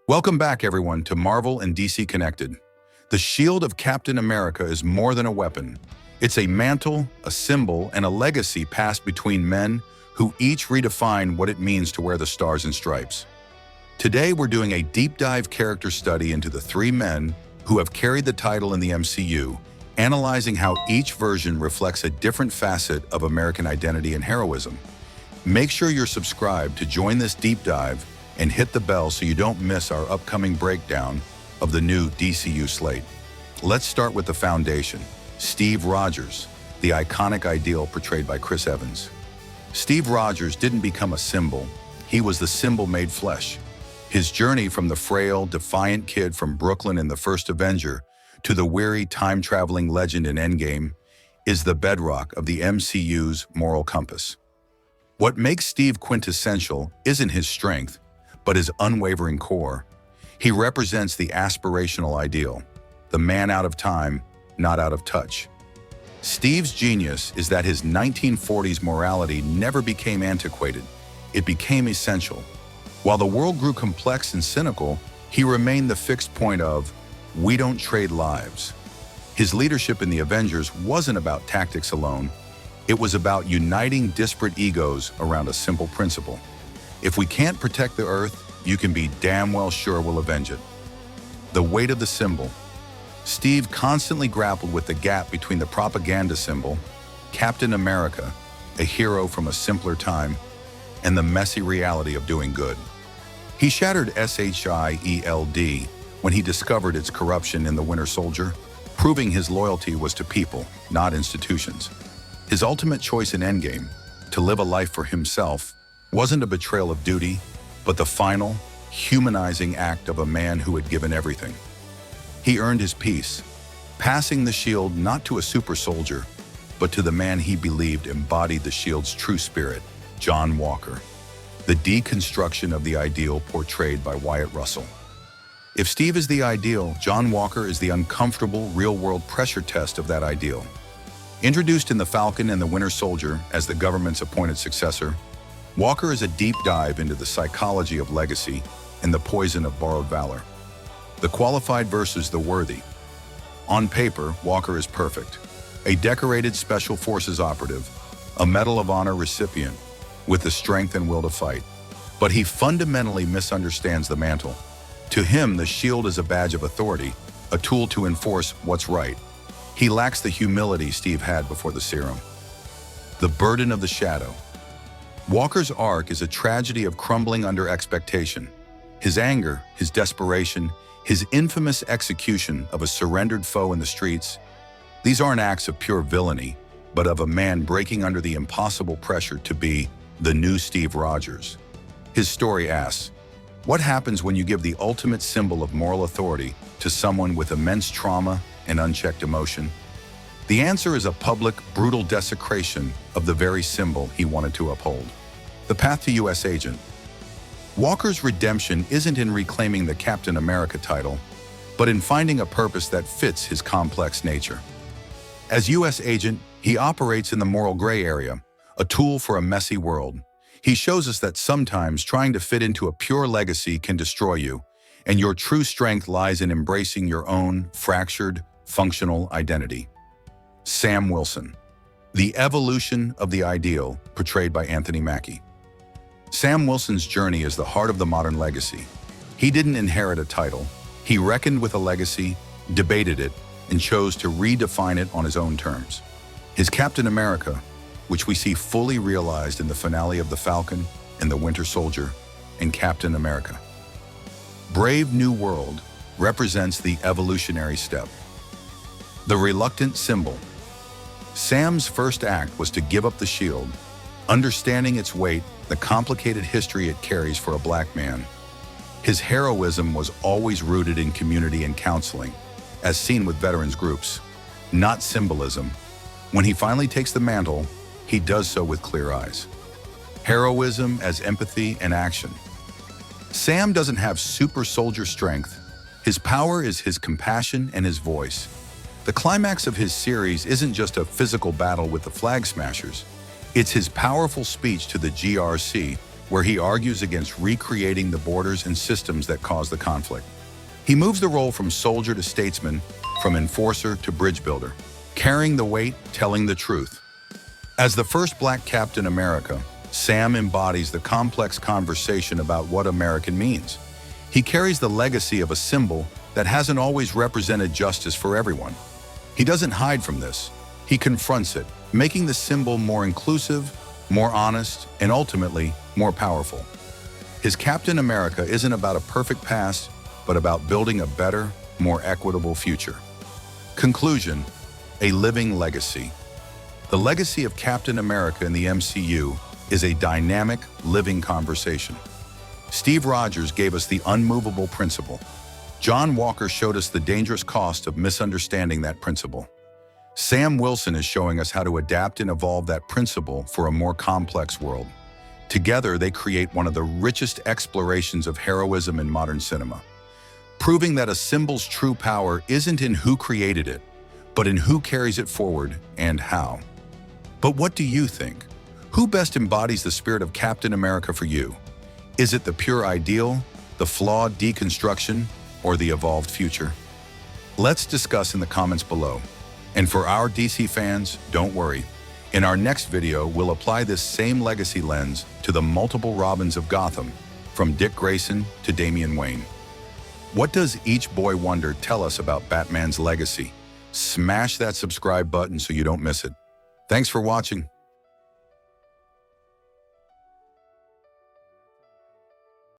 Welcome back, everyone, to Marvel and DC Connected. The shield of Captain America is more than a weapon. It's a mantle, a symbol, and a legacy passed between men who each redefine what it means to wear the stars and stripes. Today, we're doing a deep dive character study into the three men who have carried the title in the MCU, analyzing how each version reflects a different facet of American identity and heroism. Make sure you're subscribed to join this deep dive and hit the bell so you don't miss our upcoming breakdown of the new DCU slate. Let's start with the foundation, Steve Rogers, the iconic ideal portrayed by Chris Evans. Steve Rogers didn't become a symbol, he was the symbol made flesh. His journey from the frail, defiant kid from Brooklyn in the first Avenger to the weary, time-traveling legend in Endgame is the bedrock of the MCU's moral compass. What makes Steve quintessential isn't his strength, but his unwavering core. He represents the aspirational ideal, the man out of time, not out of touch. Steve's genius is that his 1940s morality never became antiquated, it became essential. While the world grew complex and cynical, he remained the fixed point of, we don't trade lives. His leadership in the Avengers wasn't about tactics alone, it was about uniting disparate egos around a simple principle. If we can't protect the Earth, you can be damn well sure we'll avenge it. The weight of the symbol. Steve constantly grappled with the gap between the propaganda symbol, Captain America, a hero from a simpler time, and the messy reality of doing good. He shattered SHIELD when he discovered its corruption in the Winter Soldier, proving his loyalty was to people, not institutions. His ultimate choice in Endgame, to live a life for himself, wasn't a betrayal of duty, but the final, humanizing act of a man who had given everything. He earned his peace, passing the shield not to a super soldier, but to the man he believed embodied the shield's true spirit, John Walker, the deconstruction of the ideal portrayed by Wyatt Russell. If Steve is the ideal, John Walker is the uncomfortable, real-world pressure test of that ideal. Introduced in The Falcon and the Winter Soldier as the government's appointed successor, Walker is a deep dive into the psychology of legacy and the poison of borrowed valor. The qualified versus the worthy. On paper, Walker is perfect. A decorated Special Forces operative, a Medal of Honor recipient, with the strength and will to fight. But he fundamentally misunderstands the mantle. To him, the shield is a badge of authority, a tool to enforce what's right. He lacks the humility Steve had before the serum. The burden of the shadow. Walker's arc is a tragedy of crumbling under expectation. His anger, his desperation, his infamous execution of a surrendered foe in the streets, these aren't acts of pure villainy, but of a man breaking under the impossible pressure to be the new Steve Rogers. His story asks, what happens when you give the ultimate symbol of moral authority to someone with immense trauma and unchecked emotion? The answer is a public, brutal desecration of the very symbol he wanted to uphold. The path to U.S. Agent. Walker's redemption isn't in reclaiming the Captain America title, but in finding a purpose that fits his complex nature. As U.S. Agent, he operates in the moral gray area, a tool for a messy world. He shows us that sometimes trying to fit into a pure legacy can destroy you, and your true strength lies in embracing your own fractured, functional identity. Sam Wilson. The evolution of the ideal, portrayed by Anthony Mackie. Sam Wilson's journey is the heart of the modern legacy. He didn't inherit a title. He reckoned with a legacy, debated it, and chose to redefine it on his own terms. His Captain America, which we see fully realized in the finale of The Falcon and the Winter Soldier and Captain America. Brave New World represents the evolutionary step. The reluctant symbol. Sam's first act was to give up the shield, understanding its weight, the complicated history it carries for a black man. His heroism was always rooted in community and counseling, as seen with veterans groups, not symbolism. When he finally takes the mantle, he does so with clear eyes. Heroism as empathy and action. Sam doesn't have super soldier strength. His power is his compassion and his voice. The climax of his series isn't just a physical battle with the Flag Smashers. It's his powerful speech to the GRC where he argues against recreating the borders and systems that cause the conflict. He moves the role from soldier to statesman, from enforcer to bridge builder, carrying the weight, telling the truth. As the first Black Captain America, Sam embodies the complex conversation about what American means. He carries the legacy of a symbol that hasn't always represented justice for everyone. He doesn't hide from this. He confronts it, making the symbol more inclusive, more honest, and ultimately more powerful. His Captain America isn't about a perfect past, but about building a better, more equitable future. Conclusion: a living legacy. The legacy of Captain America in the MCU is a dynamic, living conversation. Steve Rogers gave us the unmovable principle. John Walker showed us the dangerous cost of misunderstanding that principle. Sam Wilson is showing us how to adapt and evolve that principle for a more complex world. Together, they create one of the richest explorations of heroism in modern cinema, proving that a symbol's true power isn't in who created it, but in who carries it forward and how. But what do you think? Who best embodies the spirit of Captain America for you? Is it the pure ideal, the flawed deconstruction, or the evolved future? Let's discuss in the comments below. And for our DC fans, don't worry. In our next video, we'll apply this same legacy lens to the multiple Robins of Gotham, from Dick Grayson to Damian Wayne. What does each boy wonder tell us about Batman's legacy? Smash that subscribe button so you don't miss it. Thanks for watching.